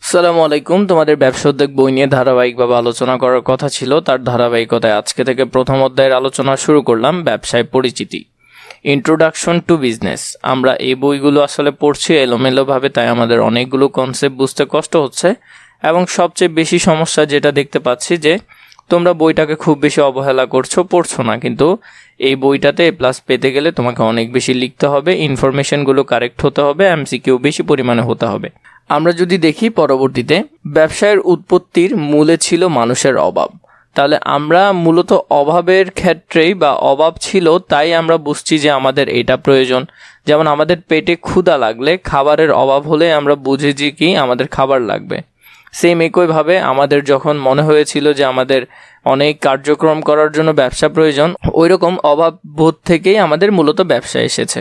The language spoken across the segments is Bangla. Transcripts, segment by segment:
আসসালামু আলাইকুম। তোমাদের ব্যবসা উদ্যোগ বই নিয়ে ধারাবাহিকভাবে আলোচনা করার কথা ছিল, তার ধারাবাহিকতায় আজকে থেকে প্রথম অধ্যায়ের আলোচনা শুরু করলাম, ব্যবসায় পরিচিতি, ইন্ট্রোডাকশন টু বিজনেস। আমরা এই বইগুলো আসলে পড়ছি এলোমেলোভাবে, তাই আমাদের অনেকগুলো কনসেপ্ট বুঝতে কষ্ট হচ্ছে এবং সবচেয়ে বেশি সমস্যা যেটা দেখতে পাচ্ছি যে তোমরা বইটাকে খুব বেশি অবহেলা করছো, পড়ছো না। কিন্তু এই বইটাতে প্লাস পেতে গেলে তোমাকে অনেক বেশি লিখতে হবে, ইনফরমেশনগুলো কারেক্ট হতে হবে, এমসিকিউ বেশি পরিমাণে হতে হবে। আমরা যদি দেখি পরবর্তীতে ব্যবসায়ের উৎপত্তির মূলে ছিল মানুষের অভাব, তাহলে আমরা মূলত অভাবের ক্ষেত্রেই বা অভাব ছিল তাই আমরা বুঝছি যে আমাদের এটা প্রয়োজন। যেমন আমাদের পেটে ক্ষুধা লাগলে, খাবারের অভাব হলে আমরা বুঝেছি কি আমাদের খাবার লাগবে। সেম একইভাবে আমাদের যখন মনে হয়েছিল যে আমাদের অনেক কার্যক্রম করার জন্য ব্যবসা প্রয়োজন, ওইরকম অভাব বোধ থেকেই আমাদের মূলত ব্যবসা এসেছে।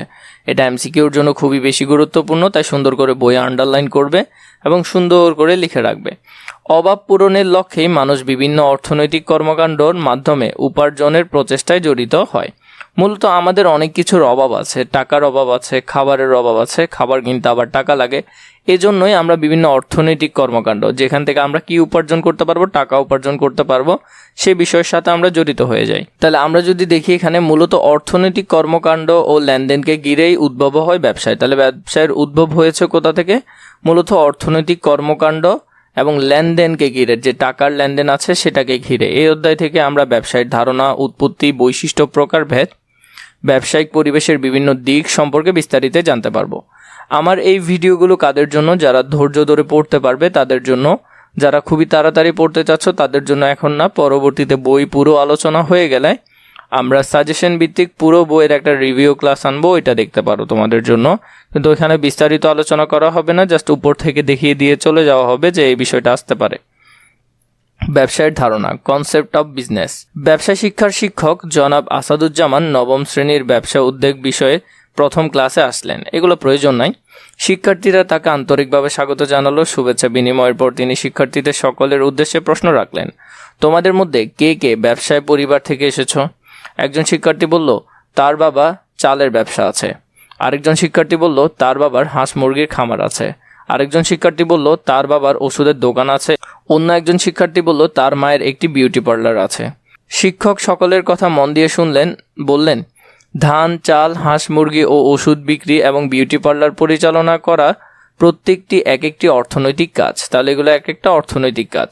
এটা এমসিকিউর জন্য খুবই বেশি গুরুত্বপূর্ণ, তাই সুন্দর করে বইয়ে আন্ডারলাইন করবে এবং সুন্দর করে লিখে রাখবে। অভাব পূরণের লক্ষ্যেই মানুষ বিভিন্ন অর্থনৈতিক কর্মকাণ্ডর মাধ্যমে উপার্জনের প্রচেষ্টায় জড়িত হয়। মূলত আমাদের অনেক কিছুর অভাব আছে, টাকার অভাব আছে, খাবারের অভাব আছে, খাবার কিনতে আবার টাকা লাগে। এজন্যই আমরা বিভিন্ন অর্থনৈতিক কর্মকাণ্ড, যেখান থেকে আমরা কি উপার্জন করতে পারবো, টাকা উপার্জন করতে পারবো, সে বিষয়ের সাথে আমরা জড়িত হয়ে যাই। তাহলে আমরা যদি দেখি এখানে মূলত অর্থনৈতিক কর্মকাণ্ড ও লেনদেনকে ঘিরেই উদ্ভব হয় ব্যবসায়। তাহলে ব্যবসায়ের উদ্ভব হয়েছে কোথা থেকে? মূলত অর্থনৈতিক কর্মকাণ্ড এবং লেনদেনকে ঘিরে, যে টাকার লেনদেন আছে সেটাকে ঘিরে। এই অধ্যায় থেকে আমরা ব্যবসায়ের ধারণা, উৎপত্তি, বৈশিষ্ট্য, প্রকারভেদ, ব্যবসায়িক পরিবেশের বিভিন্ন দিক সম্পর্কে বিস্তারিত জানতে পারবো। আমার এই ভিডিওগুলো কাদের জন্য? যারা ধৈর্য ধরে পড়তে পারবে তাদের জন্য। যারা খুবই তাড়াতাড়ি পড়তে চাচ্ছ তাদের জন্য এখন না, পরবর্তীতে বই পুরো আলোচনা হয়ে গেলে আমরা সাজেশন ভিত্তিক পুরো বইয়ের একটা রিভিউ ক্লাস আনবো, এটা দেখতে পারো তোমাদের জন্য। কিন্তু ওইখানে বিস্তারিত আলোচনা করা হবে না, জাস্ট উপর থেকে দেখিয়ে দিয়ে চলে যাওয়া হবে যে এই বিষয়টা আসতে পারে। ব্যবসায়ের ধারণা, কনসেপ্ট অফ বিজনেস। ব্যবসা শিক্ষার শিক্ষক জনাব আসাদুজ্জামান নবম শ্রেণীর ব্যবসা উদ্যোগ বিষয়ে প্রথম ক্লাসে আসলেন। এগুলো প্রয়োজন নাই। শিক্ষার্থীরা তাকে আন্তরিকভাবে স্বাগত জানালো। শুভেচ্ছা বিনিময়ের পর তিনি শিক্ষার্থীদের সকলের উদ্দেশ্যে প্রশ্ন রাখলেন, তোমাদের মধ্যে কে কে ব্যবসায় পরিবার থেকে এসেছো? একজন শিক্ষার্থী বলল, তার বাবা চালের ব্যবসা আছে। আরেকজন শিক্ষার্থী বলল, তার বাবার হাঁস মুরগির খামার আছে। আরেকজন শিক্ষার্থী বলল, তার বাবার ওষুধের দোকান আছে। অন্য একজন শিক্ষার্থী বলল, তার মায়ের একটি বিউটি পার্লার আছে। শিক্ষক সকলের কথা মন দিয়ে শুনলেন, বললেন, ধান, চাল, হাঁস মুরগি ও ওষুধ বিক্রি এবং বিউটি পার্লার পরিচালনা করা প্রত্যেকটি এক একটি অর্থনৈতিক কাজ। তাহলে এগুলো এক একটা অর্থনৈতিক কাজ।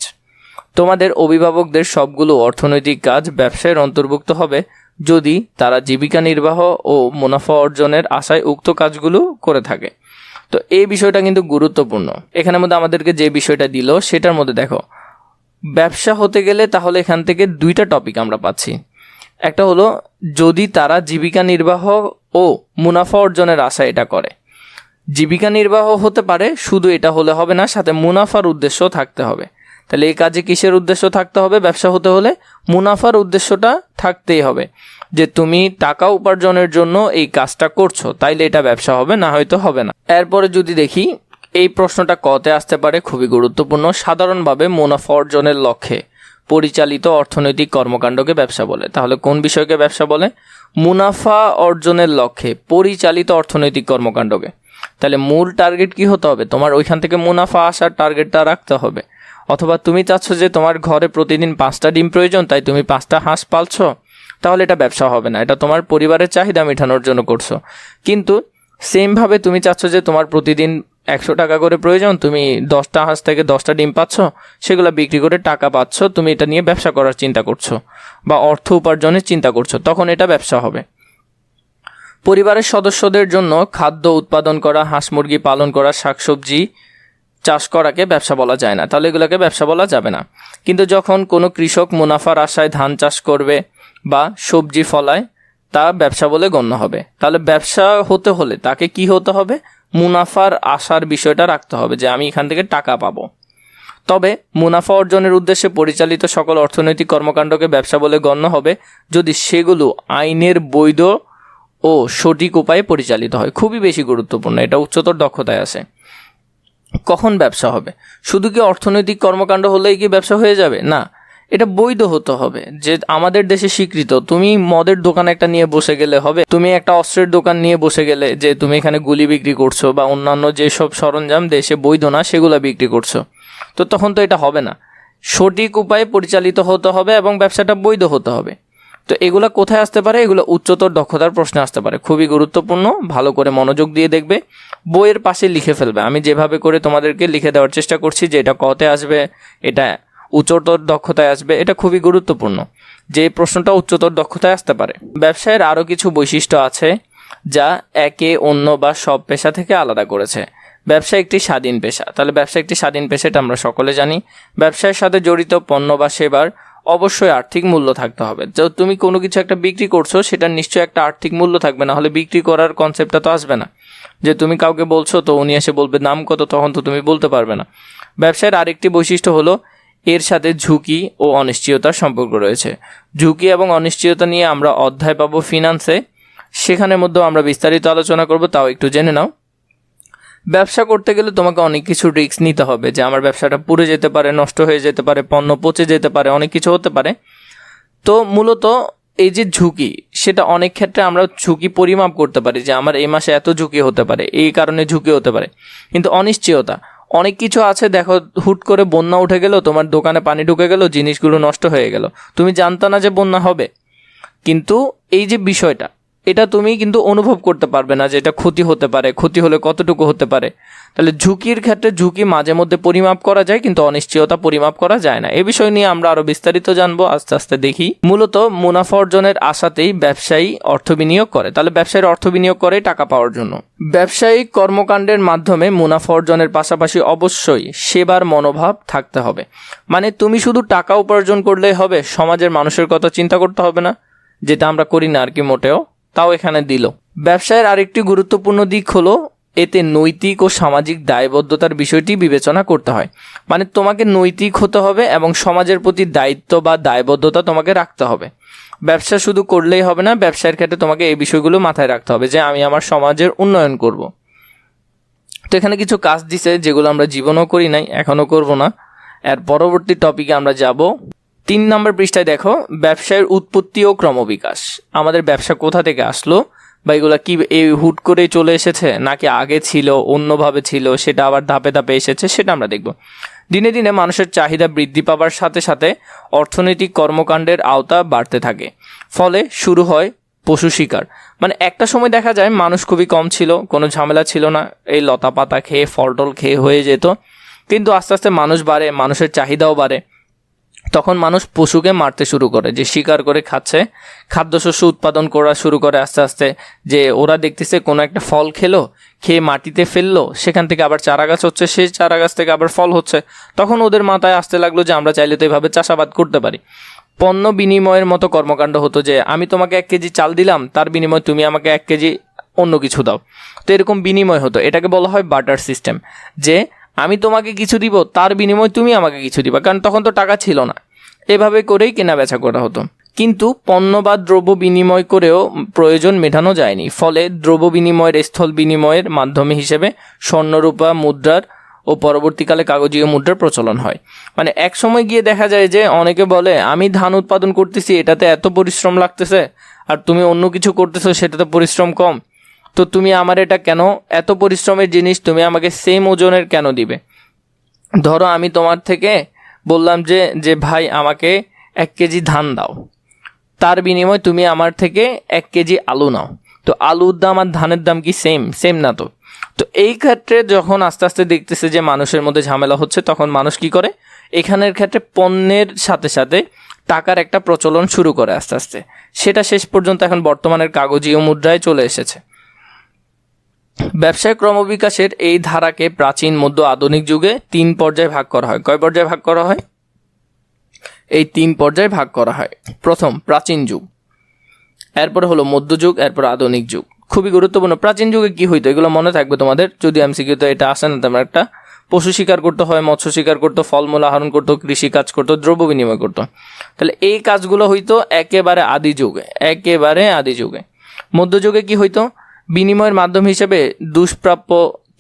তোমাদের অভিভাবকদের সবগুলো অর্থনৈতিক কাজ ব্যবসায়ের অন্তর্ভুক্ত হবে যদি তারা জীবিকা নির্বাহ ও মুনাফা অর্জনের আশায় উক্ত কাজগুলো করে থাকে। তো এই বিষয়টা কিন্তু গুরুত্বপূর্ণ। এখানের মধ্যে আমাদেরকে যে বিষয়টা দিল সেটার মধ্যে দেখো, ব্যবসা হতে গেলে তাহলে এখান থেকে দুইটা টপিক আমরা পাচ্ছি। একটা হলো যদি তারা জীবিকা নির্বাহ ও মুনাফা অর্জনের আশায় এটা করে। জীবিকা নির্বাহ হতে পারে, শুধু এটা হলে হবে না, সাথে মুনাফার উদ্দেশ্য থাকতে হবে। তাহলে এই কাজে কিসের উদ্দেশ্য থাকতে হবে? ব্যবসা হতে হলে মুনাফার উদ্দেশ্যটা থাকতেই হবে, যে তুমি টাকা উপার্জনের জন্য এই কাজটা করছো, তাইলে এটা ব্যবসা হবে, না হয়তো হবে না। এরপরে যদি দেখি এই প্রশ্নটা কতে আসতে পারে, খুবই গুরুত্বপূর্ণ। সাধারণভাবে মুনাফা অর্জনের লক্ষ্যে পরিচালিত অর্থনৈতিক কর্মকাণ্ডকে ব্যবসা বলে। তাহলে কোন বিষয়কে ব্যবসা বলে? মুনাফা অর্জনের লক্ষ্যে পরিচালিত অর্থনৈতিক কর্মকাণ্ডকে। তাহলে মূল টার্গেট কি হতে হবে? তোমার ওইখান থেকে মুনাফা আসার টার্গেটটা রাখতে হবে। অথবা তুমি চাচ্ছ যে তোমার ঘরে প্রতিদিন 5টা ডিম প্রয়োজন, তাই তুমি 5টা হাঁস পালছো, তাহলে এটা ব্যবসা হবে না। এটা তোমার পরিবারের চাহিদা মেটানোর জন্য করছো। কিন্তু সেমভাবে তুমি চাচ্ছ যে তোমার প্রতিদিন 100 টাকা করে প্রয়োজন, তুমি 10টা হাঁস থেকে 10টা ডিম পাচ্ছ, সেগুলো বিক্রি করে টাকা পাচ্ছ, তুমি এটা নিয়ে ব্যবসা করার চিন্তা করছো বা অর্থ উপার্জনের চিন্তা করছো, তখন এটা ব্যবসা হবে। পরিবারের সদস্যদের জন্য খাদ্য উৎপাদন করা, হাঁস মুরগি পালন করা, শাকসবজি চাষ করাকে ব্যবসা বলা যায় না, তাহলে এগুলোকে ব্যবসা বলা যাবে না। কিন্তু যখন কোনো কৃষক মুনাফার আশায় ধান চাষ করবে বা সবজি ফলায়, তা ব্যবসা বলে গণ্য হবে। তাহলে ব্যবসা হতে হলে তাকে কি হতে হবে? মুনাফার আশার বিষয়টা রাখতে হবে, যে আমি এখান থেকে টাকা পাবো। তবে মুনাফা অর্জনের উদ্দেশ্যে পরিচালিত সকল অর্থনৈতিক কর্মকাণ্ডকে ব্যবসা বলে গণ্য হবে যদি সেগুলো আইনের বৈধ ও সঠিক উপায়ে পরিচালিত হয়। খুবই বেশি গুরুত্বপূর্ণ, এটা উচ্চতর দক্ষতায় আসে। কখন ব্যবসা হবে? শুধু কি অর্থনৈতিক কর্মকাণ্ড হলেই কি ব্যবসা হয়ে যাবে? না, এটা বৈধ হতে হবে, যে আমাদের দেশে স্বীকৃত। তুমি মদের দোকান একটা নিয়ে বসে গেলে হবে, তুমি একটা অস্ত্রের দোকান নিয়ে বসে গেলে যে তুমি এখানে গুলি বিক্রি করছো বা অন্যান্য যেসব সরঞ্জাম দেশে বৈধ না সেগুলো বিক্রি করছো, তো তখন তো এটা হবে না। সঠিক উপায়ে পরিচালিত হতে হবে এবং ব্যবসাটা বৈধ হতে হবে। তো এগুলো কোথায় আসতে পারে? এগুলো উচ্চতর দক্ষতার প্রশ্নে আসতে পারে। খুবই গুরুত্বপূর্ণ, ভালো করে মনোযোগ দিয়ে দেখবে, বইয়ের পাশে লিখে ফেলবে। আমি যেভাবে করে তোমাদেরকে লিখে দেওয়ার চেষ্টা করছি যে এটা কতে আসবে, এটা উচ্চতর দক্ষতায় আসবে, এটা খুবই গুরুত্বপূর্ণ যে প্রশ্নটা উচ্চতর দক্ষতায় আসতে পারে। ব্যবসায়ের আরও কিছু বৈশিষ্ট্য আছে যা একে অন্য বা সব পেশা থেকে আলাদা করেছে। ব্যবসা একটি স্বাধীন পেশা। তাহলে ব্যবসা একটি স্বাধীন পেশা, এটা আমরা সকলে জানি। ব্যবসায়ের সাথে জড়িত পণ্য বা সেবার অবশ্যই আর্থিক মূল্য থাকতে হবে। তো তুমি কোনো কিছু একটা বিক্রি করছো, সেটার নিশ্চয়ই একটা আর্থিক মূল্য থাকবে, না হলে বিক্রি করার কনসেপ্টটা তো আসবে না। যে তুমি কাউকে বলছো তো উনি এসে বলবে দাম কত, তখন তো তুমি বলতে পারবে না। ব্যবসায়ের আরেকটি বৈশিষ্ট্য হলো এর সাথে ঝুঁকি ও অনিশ্চয়তার সম্পর্ক রয়েছে। ঝুঁকি এবং অনিশ্চয়তা নিয়ে আমরা অধ্যায় পাবো ফিনান্সে, সেখানের মধ্যেও আমরা বিস্তারিত আলোচনা করব, তাও একটু জেনে নাও। ব্যবসা করতে গেলে তোমাকে অনেক কিছু রিস্ক নিতে হবে, যে আমার ব্যবসাটা পুড়ে যেতে পারে, নষ্ট হয়ে যেতে পারে, পণ্য পচে যেতে পারে, অনেক কিছু হতে পারে। তো মূলত এই যে ঝুঁকি, সেটা অনেক ক্ষেত্রে আমরা ঝুঁকি পরিমাপ করতে পারি যে আমার এই মাসে এত ঝুঁকি হতে পারে, এই কারণে ঝুঁকি হতে পারে। কিন্তু অনিশ্চয়তা অনেক কিছু আছে, দেখো হুট করে বন্যা উঠে গেল, তোমার দোকানে পানি ঢুকে গেল, জিনিসগুলো নষ্ট হয়ে গেল, তুমি জানতা না যে বন্যা হবে। কিন্তু এই যে বিষয়টা, এটা তুমি কিন্তু অনুভব করতে পারবে না যে এটা ক্ষতি হতে পারে, ক্ষতি হলে কতটুকু হতে পারে। তাহলে ঝুঁকির ক্ষেত্রে ঝুঁকি মাঝে মধ্যে পরিমাপ করা যায়, কিন্তু অনিশ্চয়তা পরিমাপ করা যায় না। এ বিষয় নিয়ে আমরা আরো বিস্তারিত জানবো আস্তে আস্তে। দেখি, মূলত মুনাফা অর্জনের আশাতেই ব্যবসায়ী অর্থ বিনিয়োগ করে। তাহলে ব্যবসায়ীর অর্থ বিনিয়োগ করে টাকা পাওয়ার জন্য। ব্যবসায়িক কর্মকাণ্ডের মাধ্যমে মুনাফা অর্জনের পাশাপাশি অবশ্যই সেবার মনোভাব থাকতে হবে। মানে তুমি শুধু টাকা উপার্জন করলেই হবে, সমাজের মানুষের কথা চিন্তা করতে হবে না, যেটা আমরা করি না আর কি মোটেও, তাও এখানে দিল। ব্যবসায়ের আরেকটি গুরুত্বপূর্ণ দিক হলো এতে নৈতিক ও সামাজিক দায়বদ্ধতার বিষয়টি বিবেচনা করতে হয়। মানে তোমাকে নৈতিক হতে হবে এবং সমাজের প্রতি দায়িত্ব বা দায়বদ্ধতা তোমাকে রাখতে হবে। ব্যবসা শুধু করলেই হবে না, ব্যবসায়ের ক্ষেত্রে তোমাকে এই বিষয়গুলো মাথায় রাখতে হবে যে আমি আমার সমাজের উন্নয়ন করব। তো এখানে কিছু কাজ দিছে যেগুলো আমরা জীবনও করি নাই, এখনও করব না। এর পরবর্তী টপিকে আমরা যাব। 3 নম্বর পৃষ্ঠায় দেখো, ব্যবসায়ের উৎপত্তি ও ক্রমবিকাশ। আমাদের ব্যবসা কোথা থেকে আসলো, বা এগুলা কি এই হুট করেই চলে এসেছে, নাকি আগে ছিল, অন্যভাবে ছিল, সেটা আবার ধাপে ধাপে এসেছে, সেটা আমরা দেখব। দিনে দিনে মানুষের চাহিদা বৃদ্ধি পাবার সাথে সাথে অর্থনৈতিক কর্মকাণ্ডের আওতা বাড়তে থাকে। ফলে শুরু হয় পশু শিকার। মানে একটা সময় দেখা যায় মানুষ খুবই কম ছিল, কোনো ঝামেলা ছিল না, এই লতা পাতা খেয়ে ফলটল খেয়ে হয়ে যেত। কিন্তু আস্তে আস্তে মানুষ বাড়ে, মানুষের চাহিদাও বাড়ে, তখন মানুষ পশুকে মারতে শুরু করে, যে শিকার করে খাচ্ছে, খাদ্যশস্য উৎপাদন করা শুরু করে আস্তে আস্তে। যে ওরা দেখতেছে কোনো একটা ফল খেলো, খেয়ে মাটিতে ফেললো, সেখান থেকে আবার চারা গাছ হচ্ছে, সেই চারা গাছ থেকে আবার ফল হচ্ছে, তখন ওদের মাথায় আসতে লাগলো যে আমরা চাইলে তো এভাবে চাষাবাদ করতে পারি। পণ্য বিনিময়ের মতো কর্মকাণ্ড হতো, যে আমি তোমাকে 1 কেজি চাল দিলাম, তার বিনিময়ে তুমি আমাকে 1 কেজি অন্য কিছু দাও। তো এরকম বিনিময় হতো, এটাকে বলা হয় বার্টার সিস্টেম। যে আমি তোমাকে কিছু দিব, তার বিনিময়ে তুমি আমাকে কিছু দিবা, কারণ তখন তো টাকা ছিল না। এভাবে করেই কেনা বেচা করা হতো। কিন্তু পণ্য বা দ্রব্য বিনিময় করেও প্রয়োজন মেটানো যায়নি। ফলে দ্রব্য বিনিময়ের স্থল বিনিময়ের মাধ্যমে হিসেবে স্বর্ণরূপা মুদ্রার ও পরবর্তীকালে কাগজীয় মুদ্রার প্রচলন হয়। মানে এক সময় গিয়ে দেখা যায় যে অনেকে বলে আমি ধান উৎপাদন করতেছি, এটাতে এত পরিশ্রম লাগতেছে, আর তুমি অন্য কিছু করতেছো, সেটাতে পরিশ্রম কম, তো তুমি আমার এটা কেন, এত পরিশ্রমের জিনিস তুমি আমাকে সেম ওজনের কেন দিবে? ধরো আমি তোমার থেকে বললাম যে ভাই আমাকে 1 কেজি ধান দাও, তার বিনিময়ে তুমি আমার থেকে 1 কেজি আলু নাও। তো আলুর দাম আর ধানের দাম কি সেম না? তো এই ক্ষেত্রে যখন আস্তে আস্তে দেখতেছে যে মানুষের মধ্যে ঝামেলা হচ্ছে, তখন মানুষ কি করে, এখানের ক্ষেত্রে পণ্যের সাথে সাথে টাকার একটা প্রচলন শুরু করে আস্তে আস্তে। সেটা শেষ পর্যন্ত এখন বর্তমানের কাগজীয় মুদ্রায় চলে এসেছে। ব্যবসায় ক্রমবিকাশের এই ধারাকে প্রাচীন, মধ্য, আধুনিক যুগে 3 পর্যায়ে ভাগ করা হয়। কয় পর্যায়ে ভাগ করা হয়? এই 3 পর্যায়ে ভাগ করা হয়। প্রথম প্রাচীন যুগ, এরপরে হলো মধ্যযুগ, এরপর আধুনিক যুগ। খুবই গুরুত্বপূর্ণ। প্রাচীন যুগে কি হইতো এগুলো মনে থাকবে তোমাদের, যদি এমসিকিউতে এটা আসে না তেমন একটা। পশু শিকার করতে হয়, মৎস্য শিকার করতো, ফলমূল আহরণ করতো, কৃষি কাজ করতো, দ্রব্য বিনিময় করতো। তাহলে এই কাজগুলো হইতো একেবারে আদি যুগে। মধ্যযুগে কি হইতো, বিনিময়ের মাধ্যম হিসেবে দুষ্প্রাপ্য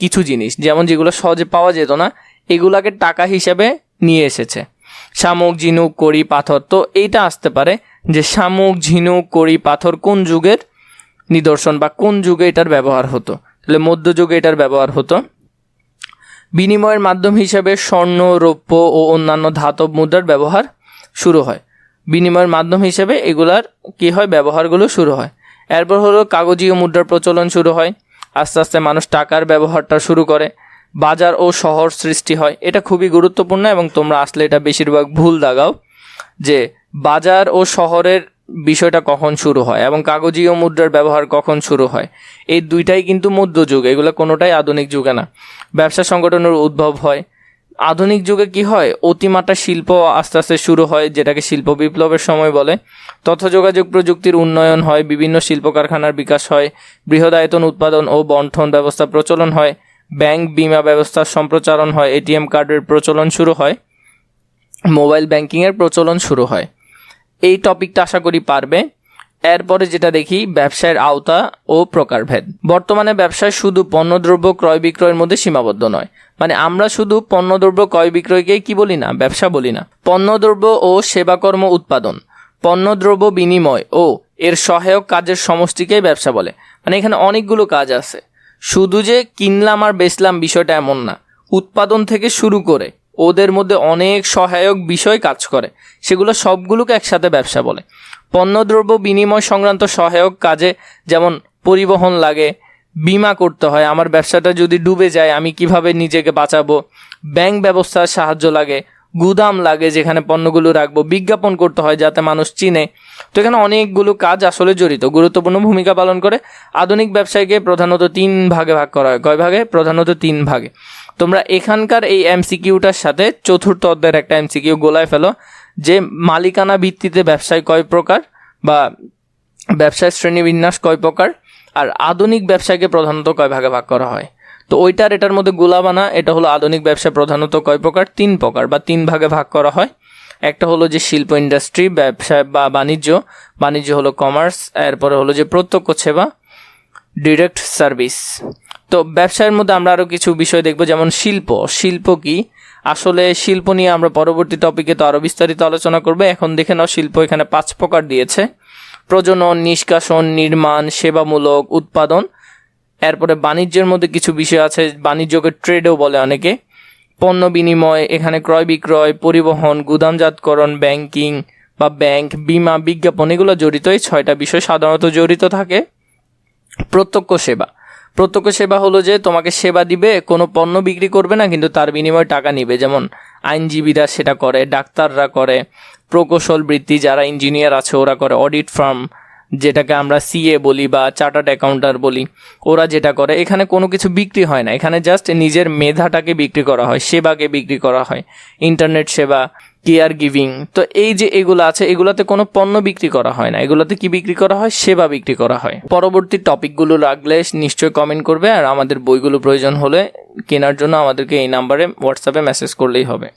কিছু জিনিস, যেমন যেগুলো সহজে পাওয়া যেত না, এগুলাকে টাকা হিসেবে নিয়ে এসেছে। শামুক, ঝিনুক, কড়ি, পাথর। তো এইটা আসতে পারে যে শামুক, ঝিনুক, কড়ি, পাথর কোন যুগের নিদর্শন, বা কোন যুগে এটার ব্যবহার হতো। তাহলে মধ্যযুগে এটার ব্যবহার হতো। বিনিময়ের মাধ্যম হিসেবে স্বর্ণ, রৌপ্য ও অন্যান্য ধাতব মুদ্রার ব্যবহার শুরু হয়। বিনিময়ের মাধ্যম হিসেবে এগুলার কি হয়, ব্যবহারগুলো শুরু হয়। এরপর হলো কাগজীয় মুদ্রার প্রচলন শুরু হয়। আস্তে আস্তে মানুষ টাকার ব্যবহারটা শুরু করে। বাজার ও শহর সৃষ্টি হয়। এটা খুবই গুরুত্বপূর্ণ এবং তোমরা আসলে এটা বেশিরভাগ ভুল দাগাও যে বাজার ও শহরের বিষয়টা কখন শুরু হয় এবং কাগজীয় মুদ্রার ব্যবহার কখন শুরু হয়। এই দুইটাই কিন্তু মধ্যযুগ, এগুলো কোনোটাই আধুনিক যুগে না। ব্যবসা সংগঠনের উদ্ভব হয়। আধুনিক যুগে কি হয়, অতিমাত্রা শিল্প আস্তে আস্তে শুরু হয়, যেটাকে শিল্প বিপ্লবের সময় বলে। তথ্য যোগাযোগ প্রযুক্তির উন্নয়ন হয়, বিভিন্ন শিল্প কারখানার বিকাশ হয়, বৃহদায়তন উৎপাদন ও বন্টন ব্যবস্থা প্রচলন হয়, ব্যাংক বিমা ব্যবস্থার সম্প্রচারণ হয়, এটিএম কার্ডের প্রচলন শুরু হয়, মোবাইল ব্যাংকিংয়ের প্রচলন শুরু হয়। এই টপিকটা আশা করি পারবে। এরপরে যেটা দেখি, ব্যবসায়ের আওতা ও প্রকারভেদ। বর্তমানে ব্যবসায় শুধু পণ্যদ্রব্য ক্রয় বিক্রয়ের মধ্যে সীমাবদ্ধ নয়। মানে আমরা শুধু পণ্যদ্রব্য ক্রয় বিক্রয়কেই কি বলি না, ব্যবসা বলি না। পণ্যদ্রব্য ও সেবাকর্ম উৎপাদন, পণ্যদ্রব্য বিনিময় ও এর সহায়ক কাজের সমষ্টিকেই ব্যবসা বলে। মানে এখানে অনেকগুলো কাজ আছে, শুধু যে কিনলাম আর বেচলাম বিষয়টা এমন না। উৎপাদন থেকে শুরু করে ওদের মধ্যে অনেক সহায়ক বিষয় কাজ করে, সেগুলো সবগুলোকে একসাথে ব্যবসা বলে। পণ্যদ্রব্য বিনিময় সংক্রান্ত সহায়ক কাজে যেমন পরিবহন লাগে, বিমা করতে হয়, আমার ব্যবসাটা যদি ডুবে যায় আমি কিভাবে নিজেকে বাঁচাবো, ব্যাংক ব্যবস্থার সাহায্য লাগে, গুদাম লাগে যেখানে পণ্যগুলো রাখবো, বিজ্ঞাপন করতে হয় যাতে মানুষ চিনে। তো এখানে অনেকগুলো কাজ আসলে জড়িত, গুরুত্বপূর্ণ ভূমিকা পালন করে। আধুনিক ব্যবসায়কে প্রধানত 3 ভাগে ভাগ করা হয়। কয় ভাগে? প্রধানত 3 ভাগে। তোমরা এখানকার এই এমসিকিউটার সাথে চতুর্থ অধ্যায়ের একটা এমসিকিউ গোলায় ফেলো, যে মালিকানা ভিত্তিতে ব্যবসায় কয় প্রকার বা ব্যবসায় শ্রেণীবিন্যাস কয় প্রকার, আর আধুনিক ব্যবসায়কে প্রধানত কয় ভাগে ভাগ করা হয়। তো ওইটার এটার মধ্যে গোলাবানা, এটা হলো আধুনিক ব্যবসা প্রধানত কয় প্রকার, 3 প্রকার বা 3 ভাগে ভাগ করা হয়। একটা হলো যে শিল্প ইন্ডাস্ট্রি, ব্যবসা বা বাণিজ্য, বাণিজ্য হলো কমার্স। এরপরে হলো যে প্রত্যক্ষ সেবা, ডিরেক্ট সার্ভিস। তো ব্যবসায়ের মধ্যে আমরা আরও কিছু বিষয় দেখব, যেমন শিল্প। শিল্প কি? আসলে শিল্প নিয়ে আমরা পরবর্তী টপিকে তো আরও বিস্তারিত আলোচনা করবো। এখন দেখে নাও শিল্প এখানে 5 প্রকার দিয়েছে: প্রজনন, নিষ্কাশন, নির্মাণ, সেবামূলক, উৎপাদন। এরপরে বাণিজ্যের মধ্যে কিছু বিষয় আছে, বাণিজ্যকে ট্রেডও বলে অনেকে। পণ্য বিনিময়, এখানে ক্রয় বিক্রয়, পরিবহন, গুদামজাতকরণ, ব্যাংকিং বা ব্যাংক, বিমা, বিজ্ঞাপন, এগুলো জড়িত। এই 6টা বিষয় সাধারণত জড়িত থাকে। প্রত্যক্ষ সেবা। প্রত্যক্ষ সেবা হলো যে তোমাকে সেবা দিবে, কোনো পণ্য বিক্রি করবে না, কিন্তু তার বিনিময়ে টাকা নিবে। যেমন আইনজীবীরা সেটা করে, ডাক্তাররা করে, প্রকৌশল বৃত্তি যারা ইঞ্জিনিয়ার আছে ওরা করে, অডিট ফার্ম যেটাকে আমরা সিএ বলি বা চার্টার্ড অ্যাকাউন্টার বলি, ওরা যেটা করে। এখানে কোনো কিছু বিক্রি হয় না, এখানে জাস্ট নিজের মেধাটাকে বিক্রি করা হয়, সেবাকে বিক্রি করা হয়। ইন্টারনেট সেবা, কেয়ার গিভিং। তো এই যে এগুলো আছে, এগুলোতে কোনো পণ্য বিক্রি করা হয় না, এগুলোতে কি বিক্রি করা হয়? সেবা বিক্রি করা হয়। পরবর্তী টপিকগুলো লাগলে নিশ্চয়ই কমেন্ট করবে, আর আমাদের বইগুলো প্রয়োজন হলে কেনার জন্য আমাদেরকে এই নাম্বারে হোয়াটসঅ্যাপে মেসেজ করলেই হবে।